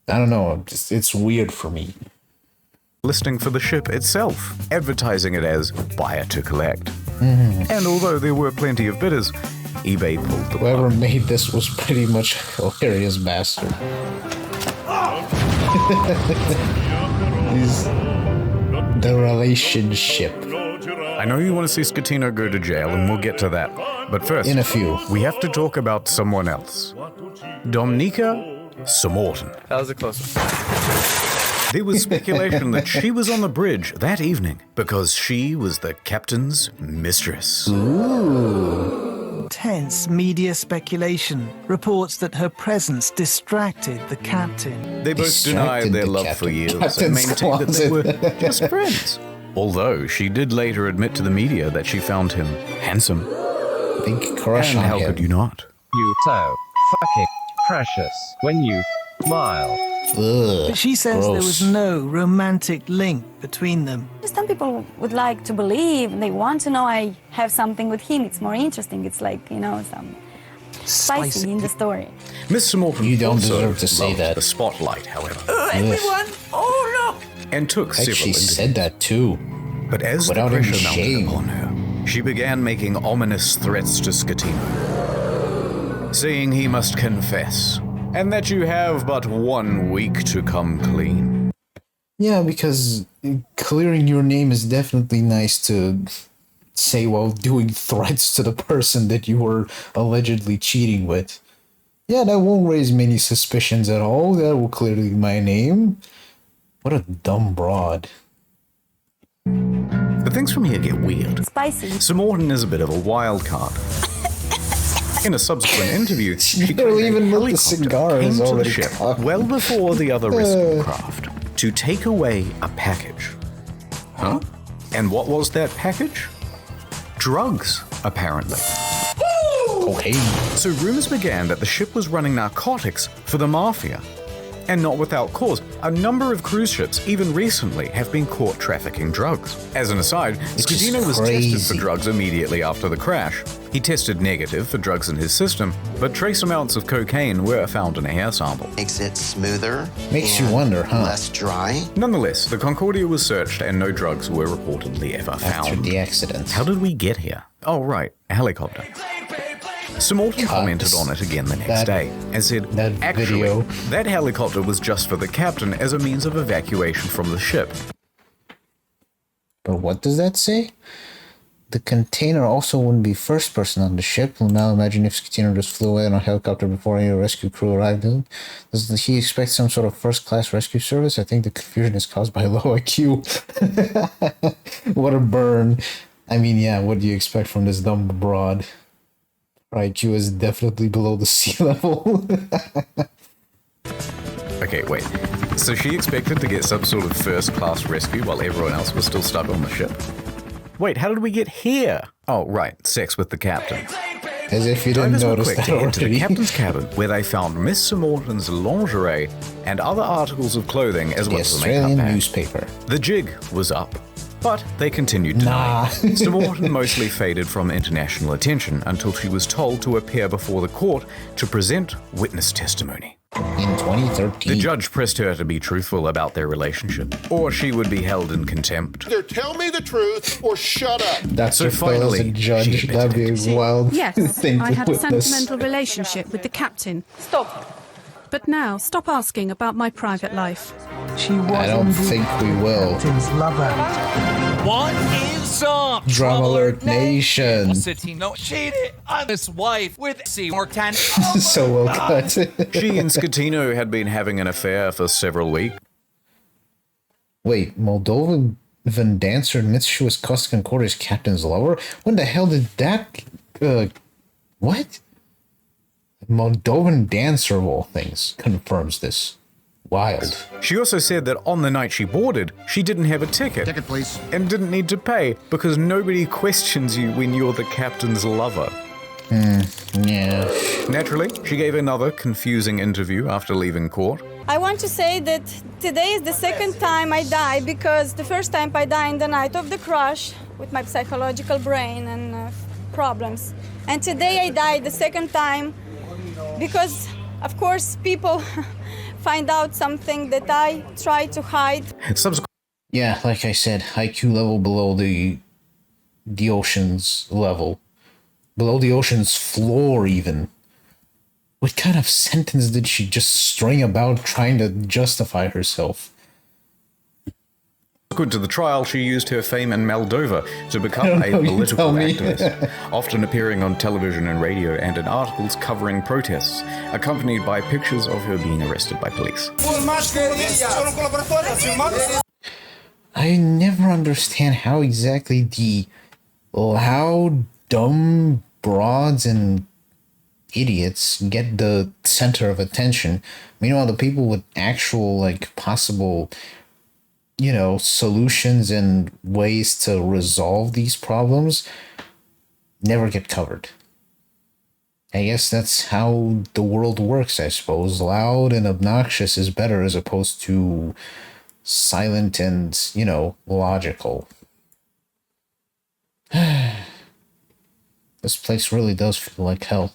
I don't know, it's weird for me. Listing for the ship itself, advertising it as buyer to collect. And although there were plenty of bidders, eBay pulled the plug. Whoever made this was pretty much a hilarious bastard. The relationship. I know you want to see Scatino go to jail, and we'll get to that. But first, in a few, we have to talk about someone else. Dominika Samorton. That was a close one. There was speculation that she was on the bridge that evening because she was the captain's mistress. Ooh. Intense media speculation reports that her presence distracted the captain. They both denied their love for years and maintained that they were just friends. Although she did later admit to the media that she found him handsome. Big crush and on how him. could you not? You so fucking precious when you smile. Ugh, but she says there was no romantic link between them. Some people would like to believe, they want to know I have something with him. It's more interesting. It's like, you know, some spicy in the story. Miss Samorton, you don't also deserve to say that. The spotlight, however. Everyone, oh no! And took several she said that too. But as without the any pressure mounted shame upon her, she began making ominous threats to Scatino, saying he must confess, and that you have but 1 week to come clean. Yeah, because clearing your name is definitely nice to say while doing threats to the person that you were allegedly cheating with. Yeah, that won't raise many suspicions at all. That will clearly be my name. What a dumb broad. But things from here get weird. Spicy. Sir Morton is a bit of a wild card. In a subsequent interview, she barely even lit the cigar came is to the already ship cocked. well before the other rescue craft to take away a package. Huh? And what was that package? Drugs, apparently. Okay. So rumors began that the ship was running narcotics for the mafia. And not without cause. A number of cruise ships, even recently, have been caught trafficking drugs. As an aside, Scudino was tested for drugs immediately after the crash. He tested negative for drugs in his system, but trace amounts of cocaine were found in a hair sample. Makes it smoother. Makes you wonder, huh? Less dry. Nonetheless, the Concordia was searched and no drugs were reportedly ever found. After the accident. How did we get here? Oh, right, a helicopter. Sir Morton commented on it again the next day and said, actually, that helicopter was just for the captain as a means of evacuation from the ship. But what does that say? The container also wouldn't be first person on the ship. Well, now imagine if Scudino just flew away on a helicopter before any rescue crew arrived. Does he expect some sort of first-class rescue service? I think the confusion is caused by low IQ. What a burn. I mean, yeah, what do you expect from this dumb broad? IQ is definitely below the sea level. Okay, wait. So she expected to get some sort of first-class rescue while everyone else was still stuck on the ship? Wait, how did we get here? Oh, right, sex with the captain. As if you didn't notice that to enter the already. captain's cabin, where they found Miss Sir Morton's lingerie and other articles of clothing as well as a makeup Australian bag. newspaper. The jig was up. But they continued denying. Sir Morton mostly faded from international attention until she was told to appear before the court to present witness testimony. In 2013. The judge pressed her to be truthful about their relationship, or she would be held in contempt. Either tell me the truth or shut up. That's So if there was a finally, judge. she That'd be a wild Yes, thing I to had a witness. sentimental relationship with the captain. Stop. But now, stop asking about my private life. She was I don't think we will. Captain's lover. What is up? Drama Alert Nation. No, cheated on his wife with C. Morton. So well cut. She and Scudino had been having an affair for several weeks. Wait, Moldovan dancer admits she was Costa Concordia's captain's lover? When the hell did that... what? Moldovan dancer of all things confirms this. Wild. She also said that on the night she boarded, she didn't have a ticket. Ticket, please. And didn't need to pay because nobody questions you when you're the captain's lover. Yeah. Naturally, she gave another confusing interview after leaving court. I want to say that today is the second time I die because the first time I died in the night of the crash with my psychological brain and problems. And today I died the second time because, of course, people find out something that I try to hide. Yeah, like I said, IQ level below the ocean's level. Below the ocean's floor, even. What kind of sentence did she just string about trying to justify herself? Good to the trial, she used her fame in Moldova to become a political activist, often appearing on television and radio and in articles covering protests, accompanied by pictures of her being arrested by police. I never understand how exactly the loud, dumb broads and idiots get the center of attention. Meanwhile, the people with actual, like, possible, you know, solutions and ways to resolve these problems never get covered. I guess that's how the world works, I suppose. Loud and obnoxious is better as opposed to silent and, you know, logical. This place really does feel like hell.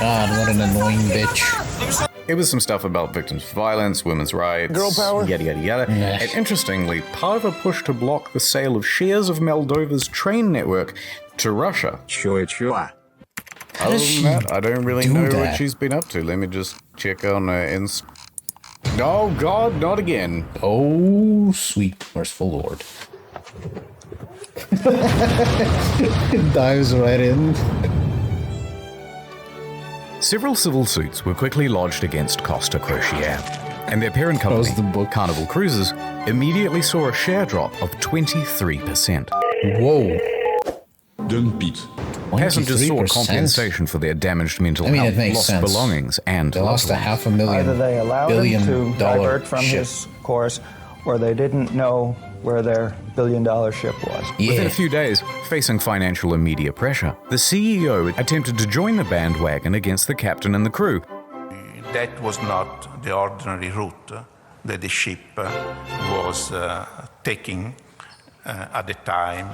God, what an annoying bitch. It was some stuff about victims of violence, women's rights, Girl power? yada yada yada. And interestingly, part of a push to block the sale of shares of Moldova's train network to Russia. Sure. Other than that, I don't really know what that? she's been up to. Let me just check on her Oh God, not again. Oh, sweet merciful Lord. Dives right in. Several civil suits were quickly lodged against Costa Crociere, and their parent company, Carnival Cruises, immediately saw a share drop of 23%. Whoa. Passengers sought 23%? compensation for their damaged mental I mean, health, it makes lost sense. belongings, and They lost loved ones. $500 million Either they allowed billion him to dollar divert from ship. his course, or they didn't know where their billion-dollar ship was. Within a few days, facing financial and media pressure, the CEO attempted to join the bandwagon against the captain and the crew. That was not the ordinary route that the ship was taking at the time,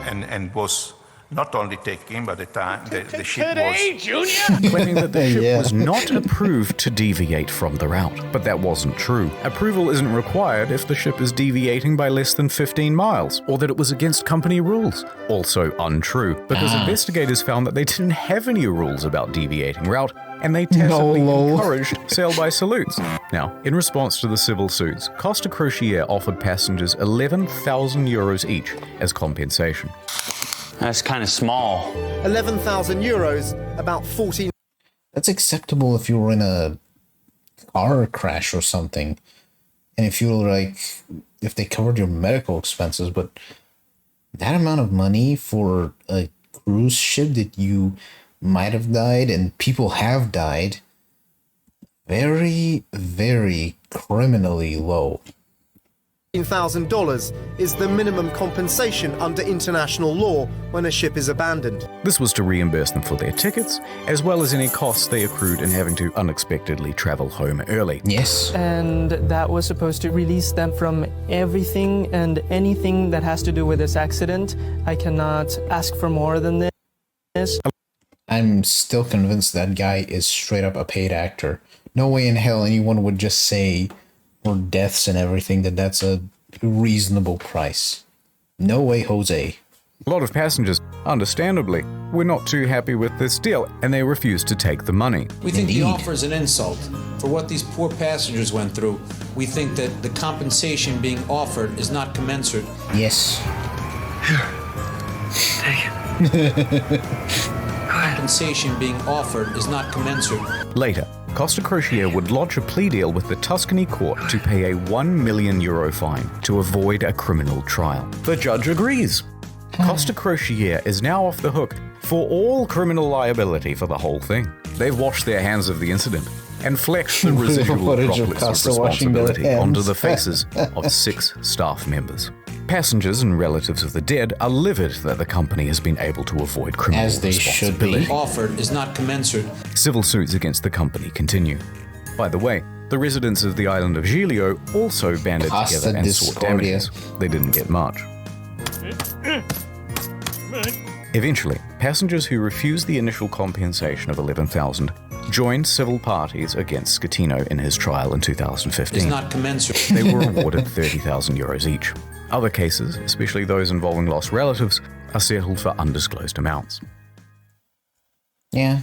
and was not only taking, but the time the ship was claiming that the ship was not approved to deviate from the route. But that wasn't true. Approval isn't required if the ship is deviating by less than 15 miles, or that it was against company rules. Also untrue, because investigators found that they didn't have any rules about deviating route, and they tacitly encouraged sail by salutes. Now, in response to the civil suits, Costa Crociere offered passengers 11,000 euros each as compensation. That's kind of small. 11,000 euros, about 14. That's acceptable if you were in a car crash or something. And if you were like, if they covered your medical expenses, but that amount of money for a cruise ship that you might have died and people have died, very, very criminally low. $15,000 is the minimum compensation under international law when a ship is abandoned. This was to reimburse them for their tickets, as well as any costs they accrued in having to unexpectedly travel home early. Yes. And that was supposed to release them from everything and anything that has to do with this accident. I cannot ask for more than this. I'm still convinced that guy is straight up a paid actor. No way in hell anyone would just say for deaths and everything that that's a reasonable price. No way, Jose. A lot of passengers, understandably, were not too happy with this deal, and they refused to take the money. We think the offer is an insult. For what these poor passengers went through, we think that the compensation being offered is not commensurate. Yes. Take it. Compensation being offered is not commensurate. Later, Costa Crociere would lodge a plea deal with the Tuscany court to pay a €1 million fine to avoid a criminal trial. The judge agrees. Costa Crociere is now off the hook for all criminal liability for the whole thing. They've washed their hands of the incident and flexed the residual droplets of responsibility onto the faces of 6 staff members. Passengers and relatives of the dead are livid that the company has been able to avoid criminal responsibility. The offered is not commensurate. Civil suits against the company continue. By the way, the residents of the island of Giglio also banded together and sought damages. They didn't get much. Eventually, passengers who refused the initial compensation of 11,000 joined civil parties against Scatino in his trial in 2015. Is not commensurate. They were awarded 30,000 euros each. Other cases, especially those involving lost relatives, are settled for undisclosed amounts. Yeah.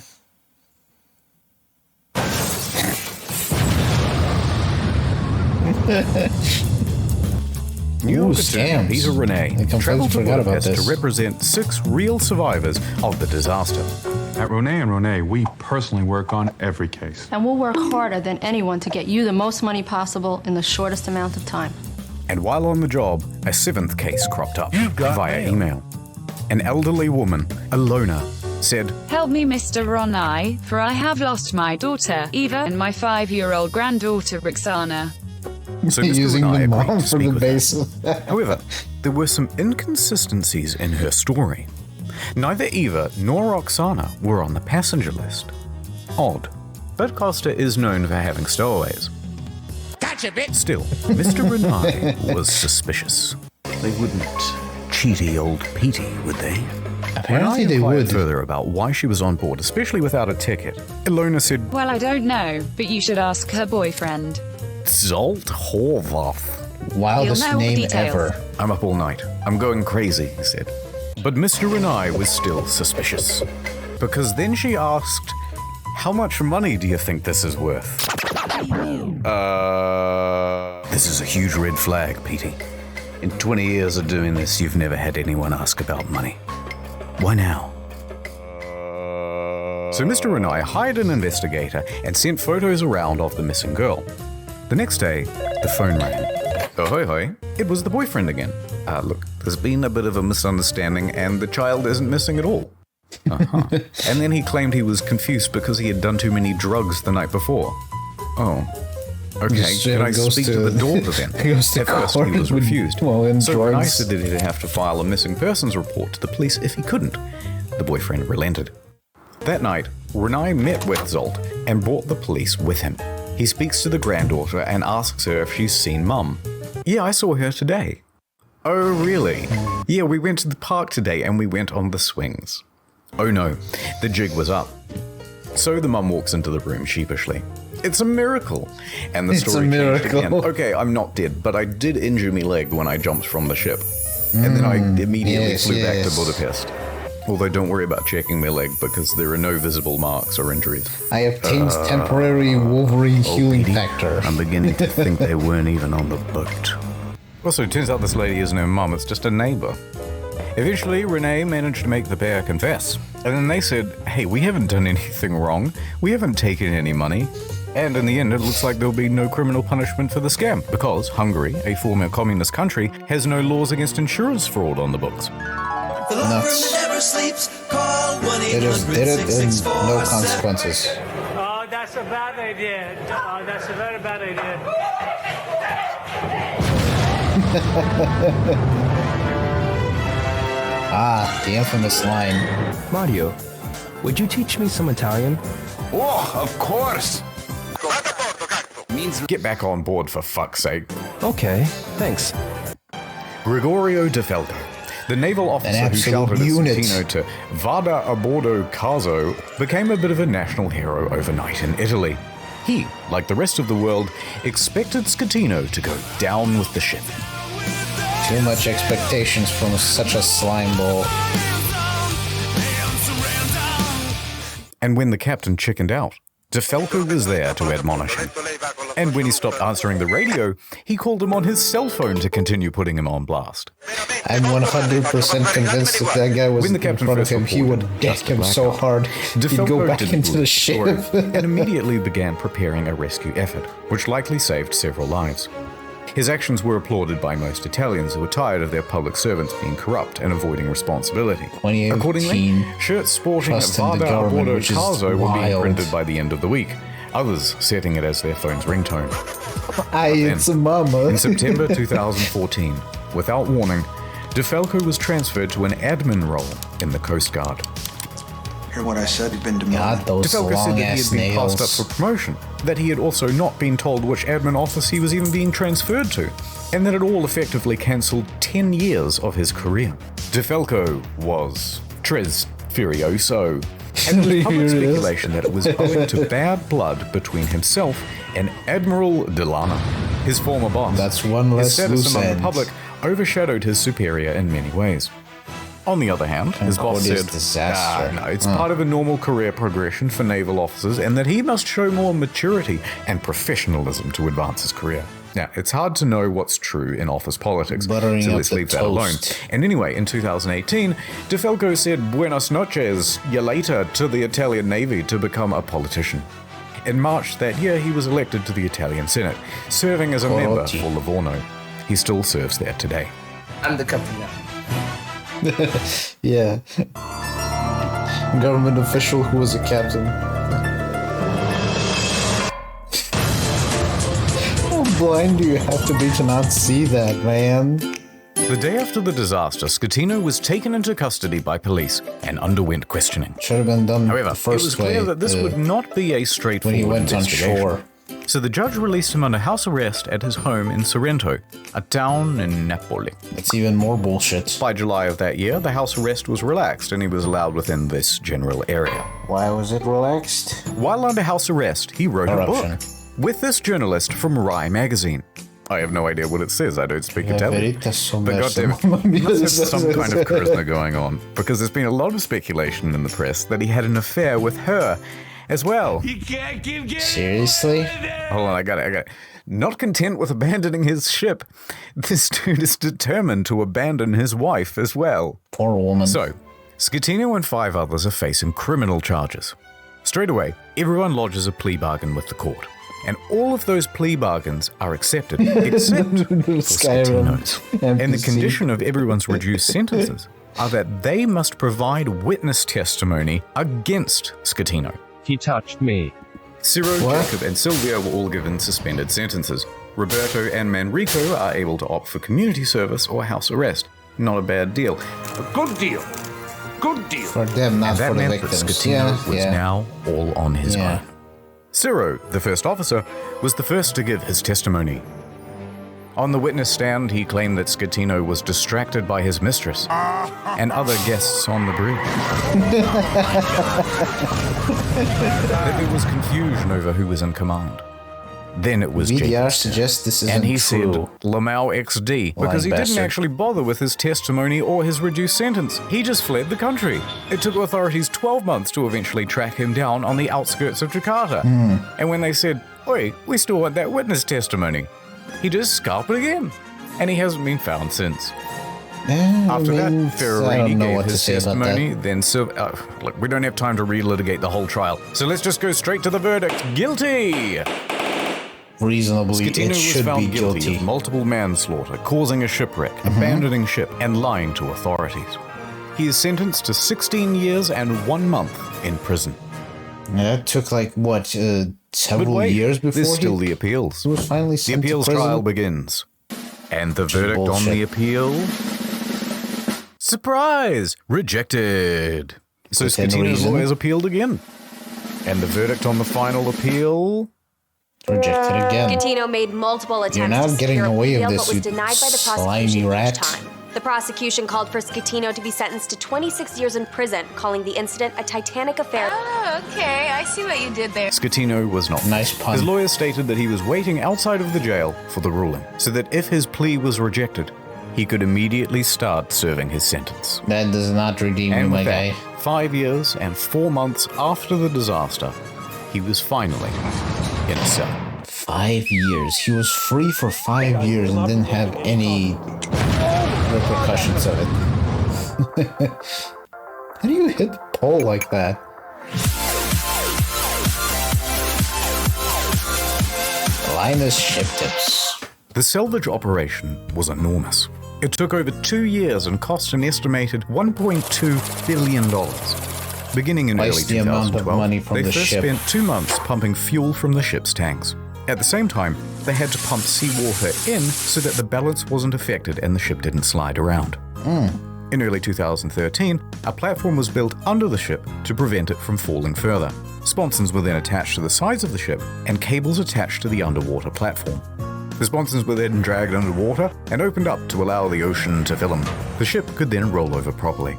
New York Attorney Peter Renee traveled to Budapest to represent 6 real survivors of the disaster. At Renee & Renee, we personally work on every case. And we'll work harder than anyone to get you the most money possible in the shortest amount of time. And while on the job, a 7th case cropped up via email. An elderly woman, a loner, said, "Help me, Mr. Ronai, for I have lost my daughter, Eva, and my 5-year-old granddaughter, Roxana." So Mr. Using Renai the mom agreed to for speak the with her. basis. However, there were some inconsistencies in her story. Neither Eva nor Roxana were on the passenger list. Odd, but Costa is known for having stowaways. Gotcha, bitch! Still, Mr. Renai was suspicious. They wouldn't cheaty old Petey, would they? Apparently when I they inquired would. further about why she was on board, especially without a ticket, Ilona said, Well, I don't know, but you should ask her boyfriend. Zolt Horvath. Wildest You'll know name details. ever. I'm up all night. I'm going crazy, he said. But Mr. Renai was still suspicious. Because then she asked, how much money do you think this is worth? This is a huge red flag, Petey. In 20 years of doing this, you've never had anyone ask about money. Why now? So Mr. Renai hired an investigator and sent photos around of the missing girl. The next day, the phone rang. Oh, hoi hoi. It was the boyfriend again. Look, there's been a bit of a misunderstanding and the child isn't missing at all. And then he claimed he was confused because he had done too many drugs the night before. Oh. Okay, can I speak to the daughter then? At first, he was refused. So I said that he'd have to file a missing persons report to the police if he couldn't. The boyfriend relented. That night, Renai met with Zolt and brought the police with him. He speaks to the granddaughter and asks her if she's seen Mum. Yeah, I saw her today. Oh, really? Yeah, we went to the park today and we went on the swings. Oh no, the jig was up. So the mum walks into the room sheepishly. It's a miracle. And the story changed again. Okay, I'm not dead, but I did injure my leg when I jumped from the ship. And then I immediately flew back to Budapest. Although don't worry about checking my leg because there are no visible marks or injuries. I obtained temporary Wolverine healing factor. I'm beginning to think they weren't even on the boat. Also, it turns out this lady isn't her mum, it's just a neighbor. Eventually, Renee managed to make the pair confess. And then they said, hey, we haven't done anything wrong. We haven't taken any money. And in the end, it looks like there'll be no criminal punishment for the scam because Hungary, a former communist country, has no laws against insurance fraud on the books. Nuts. They just did it and no consequences. Oh, that's a bad idea. Oh, that's a very bad idea. The infamous line. Mario, would you teach me some Italian? Oh, of course! Means get back on board for fuck's sake. Okay, thanks. Gregorio De Felco, the naval officer who shouted at Scatino to Vada a bordo caso, became a bit of a national hero overnight in Italy. He, like the rest of the world, expected Scatino to go down with the ship. Too much expectations from such a slime ball. And when the captain chickened out, De Felco was there to admonish him. And when he stopped answering the radio, he called him on his cell phone to continue putting him on blast. I'm 100% convinced if that guy was in front of him, he would get him so hard, he'd go back into the ship. And immediately began preparing a rescue effort, which likely saved several lives. His actions were applauded by most Italians who were tired of their public servants being corrupt and avoiding responsibility. Accordingly, shirts sporting Vada a bordo caso were being printed by the end of the week, others setting it as their phone's ringtone. It's a mama. In September 2014, without warning, De Felco was transferred to an admin role in the Coast Guard. Hear what I said? He'd been demoted. God, those De Felco said that he had long-ass been passed up nails. for promotion, that he had also not been told which admin office he was even being transferred to, and that it all effectively cancelled 10 years of his career. De Felco was tres furioso, and there was public speculation that it was owing to bad blood between himself and Admiral Delano, his former boss. That's one less His status loose among end. the public overshadowed his superior in many ways. On the other hand, his boss said, no, it's part of a normal career progression for naval officers and that he must show more maturity and professionalism to advance his career. Now, it's hard to know what's true in office politics, so let's leave that alone. And anyway, in 2018, De Felco said buenas noches, ya later, to the Italian Navy to become a politician. In March that year, he was elected to the Italian Senate, serving as a member for Livorno. He still serves there today. I'm the captain now. Yeah. Government official who was a captain. How blind do you have to be to not see that, man? The day after the disaster, Scatino was taken into custody by police and underwent questioning. Should have been done However, the first it was clear way, that this would not be a straightforward when he went on investigation. shore. So the judge released him under house arrest at his home in Sorrento, a town in Napoli. That's even more bullshit. By July of that year, the house arrest was relaxed and he was allowed within this general area. Why was it relaxed? While under house arrest, he wrote Corruption. a book with this journalist from Rai magazine. I have no idea what it says, I don't speak Italian. But goddammit, he must have some kind of charisma going on, because there's been a lot of speculation in the press that he had an affair with her as well. Seriously? Hold on, I got it. Not content with abandoning his ship, this dude is determined to abandon his wife as well. Poor woman. So, Schettino and 5 others are facing criminal charges. Straight away, everyone lodges a plea bargain with the court. And all of those plea bargains are accepted, except for Schettino's. And the condition of everyone's reduced sentences are that they must provide witness testimony against Schettino. He touched me. Ciro, Jacob, and Silvia were all given suspended sentences. Roberto and Manrico are able to opt for community service or house arrest. Not a bad deal. A good deal. Good deal. For them, not and that for the meant victims. that Schettino was now all on his own. Ciro, the first officer, was the first to give his testimony. On the witness stand, he claimed that Schettino was distracted by his mistress and other guests on the bridge. That there was confusion over who was in command. Then it was VDR Jacob's suggests this isn't and he true. said Lamau XD because he didn't actually bother with his testimony or his reduced sentence. He just fled the country. It took authorities 12 months to eventually track him down on the outskirts of Jakarta. And when they said, "Oi, we still want that witness testimony," he just scalped it again. And he hasn't been found since. After that, Ferrarini gave his testimony, then look, we don't have time to relitigate the whole trial, so let's just go straight to the verdict. Guilty! Reasonably, Schettino it was should found be guilty. of multiple manslaughter, causing a shipwreck, abandoning ship, and lying to authorities. He is sentenced to 16 years and 1 month in prison. Yeah, it took like, what, several years before there's still the appeals. He was finally The sent to appeals prison. trial begins. And the verdict on Bullshit. the appeal? Surprise! Rejected. So Within Schettino's reason. lawyers appealed again. And the verdict on the final appeal? Rejected again. Schettino made multiple attempts You're not to getting secure away appeal, with but this, was you denied by the slimy prosecution rat. each time. The prosecution called for Schettino to be sentenced to 26 years in prison, calling the incident a Titanic affair. Oh, okay. I see what you did there. Schettino was not. Nice pun. His lawyers stated that he was waiting outside of the jail for the ruling, so that if his plea was rejected, he could immediately start serving his sentence. That does not redeem you, And my with that, guy. 5 years and 4 months after the disaster, he was finally in a cell. 5 years. He was free for 5 years and didn't have any repercussions of it. How do you hit the pole like that? Linus ship tips. The salvage operation was enormous. It took over 2 years and cost an estimated $1.2 billion. Beginning in Twice early the amount of 2012, money from they the first ship. spent 2 months pumping fuel from the ship's tanks. At the same time, they had to pump seawater in so that the balance wasn't affected and the ship didn't slide around. In early 2013, a platform was built under the ship to prevent it from falling further. Sponsons were then attached to the sides of the ship and cables attached to the underwater platform. The sponsons were then dragged underwater and opened up to allow the ocean to fill them. The ship could then roll over properly.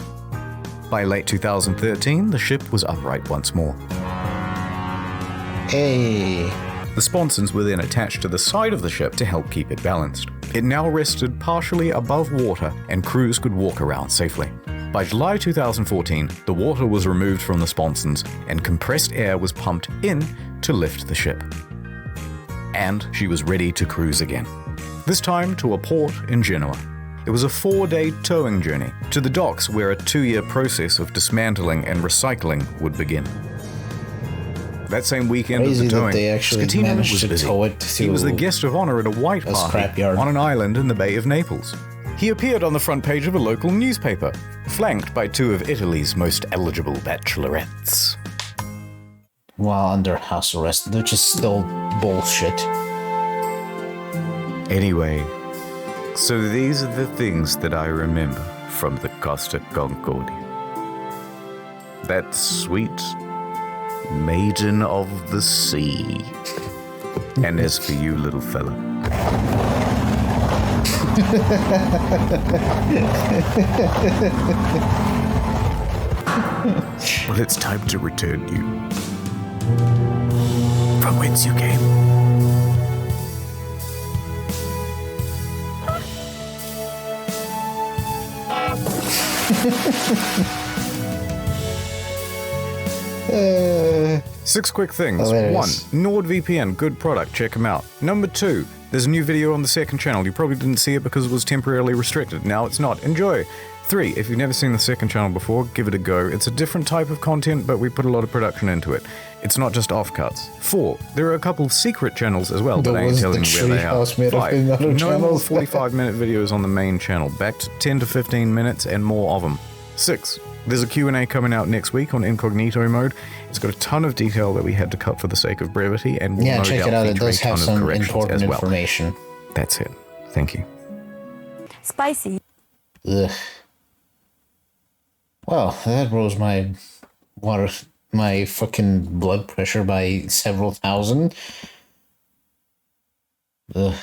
By late 2013, the ship was upright once more. Hey. The sponsons were then attached to the side of the ship to help keep it balanced. It now rested partially above water and crews could walk around safely. By July 2014, the water was removed from the sponsons and compressed air was pumped in to lift the ship. And she was ready to cruise again. This time to a port in Genoa. It was a 4-day towing journey to the docks where a 2-year process of dismantling and recycling would begin. That same weekend Crazy of the that towing, they actually Schettino managed was to busy. tow it He was the to guest of honor at a white a party scrapyard. on an island in the Bay of Naples. He appeared on the front page of a local newspaper, flanked by 2 of Italy's most eligible bachelorettes. While under house arrest, which is still bullshit. Anyway, so these are the things that I remember from the Costa Concordia. That sweet maiden of the sea. And as for you, little fella. Well, it's time to return you from whence you came. Six quick things. Hilarious. 1. NordVPN, good product, check them out. Number 2. There's a new video on the second channel. You probably didn't see it because it was temporarily restricted. Now it's not. Enjoy. 3. If you've never seen the second channel before, give it a go. It's a different type of content, but we put a lot of production into it. It's not just offcuts. 4. There are a couple secret channels as well, but I ain't telling you where they are. 5. No more 45-minute videos on the main channel. Back to 10 to 15 minutes and more of them. 6. There's a Q&A coming out next week on incognito mode. It's got a ton of detail that we had to cut for the sake of brevity, and we'll no check doubt it out. It feature does a ton have of some corrections important as well. information. That's it. Thank you. Spicy. Ugh. Well, that rose my fucking blood pressure by several thousand. Ugh.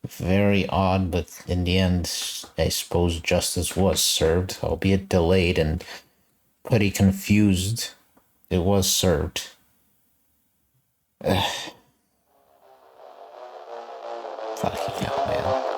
Very odd, but in the end, I suppose justice was served, albeit delayed and pretty confused. It was served. Ugh. Fucking hell, man.